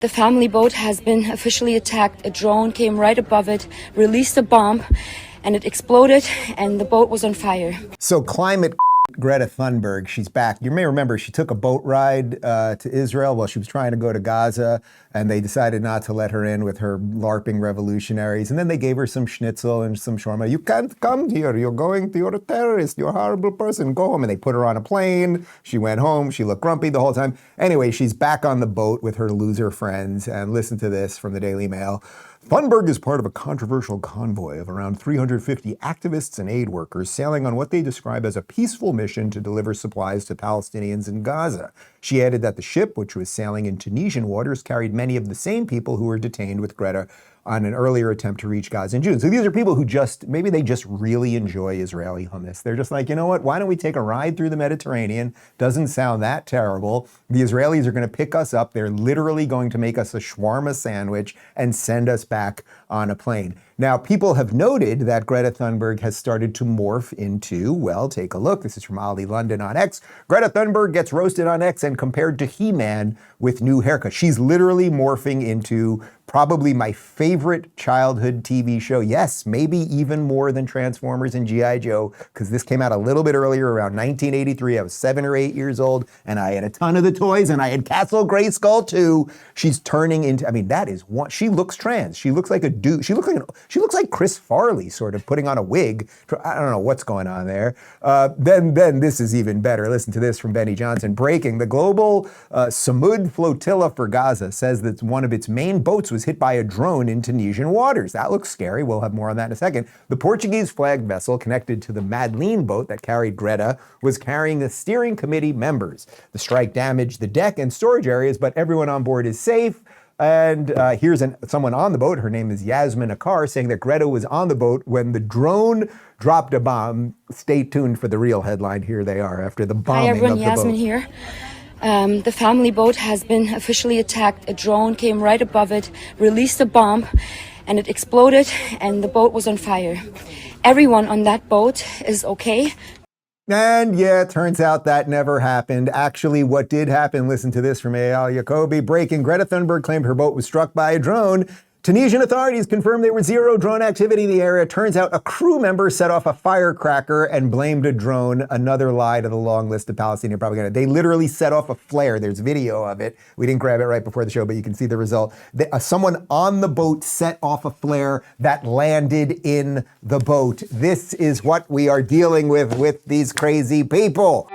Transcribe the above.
The family boat has been officially attacked. A drone came right above it, released a bomb, and it exploded, and the boat was on fire. So climate Greta Thunberg, she's back. You may remember she took a boat ride to Israel while she was trying to go to Gaza, and they decided not to let her in with her LARPing revolutionaries. And then they gave her some schnitzel and some shawarma. You can't come here. You're a terrorist. You're a horrible person. Go home. And they put her on a plane. She went home. She looked grumpy the whole time. Anyway, she's back on the boat with her loser friends. And listen to this from the Daily Mail. Thunberg is part of a controversial convoy of around 350 activists and aid workers sailing on what they describe as a peaceful mission to deliver supplies to Palestinians in Gaza. She added that the ship, which was sailing in Tunisian waters, carried many of the same people who were detained with Greta on an earlier attempt to reach Gaza in June. So these are people who maybe they just really enjoy Israeli hummus. They're just like, you know what, why don't we take a ride through the Mediterranean? Doesn't sound that terrible. The Israelis are going to pick us up. They're literally going to make us a shawarma sandwich and send us back on a plane. Now, people have noted that Greta Thunberg has started to morph into, well, take a look. This is from Ollie London on X. Greta Thunberg gets roasted on X and compared to He-Man with new haircut. She's literally morphing into probably my favorite childhood TV show. Yes, maybe even more than Transformers and G.I. Joe, because this came out a little bit earlier, around 1983. I was 7 or 8 years old, and I had a ton of the toys, and I had Castle Grayskull too. She's turning into, I mean, that is one, she looks trans. She looks like a dude. She looks like Chris Farley, sort of putting on a wig. I don't know what's going on there. Then this is even better. Listen to this from Benny Johnson. Breaking, the global Samud Flotilla for Gaza says that one of its main boats was hit by a drone in Tunisian waters. That looks scary. We'll have more on that in a second. The Portuguese flagged vessel connected to the Madeleine boat that carried Greta was carrying the steering committee members. The strike damaged the deck and storage areas, but everyone on board is safe. And here's someone on the boat, her name is Yasmin Akar, saying that Greta was on the boat when the drone dropped a bomb. Stay tuned for the real headline. Here they are after the bombing of the boat. Hi everyone, Yasmin here. The family boat has been officially attacked. A drone came right above it, released a bomb, and it exploded, and the boat was on fire. Everyone on that boat is okay. And yeah, it turns out that never happened. Actually, what did happen, listen to this from Eyal Yacobi. Breaking, Greta Thunberg claimed her boat was struck by a drone. Tunisian authorities confirmed there was zero drone activity in the area. Turns out a crew member set off a firecracker and blamed a drone. Another lie to the long list of Palestinian propaganda. They literally set off a flare. There's video of it. We didn't grab it right before the show, but you can see the result. Someone on the boat set off a flare that landed in the boat. This is what we are dealing with these crazy people.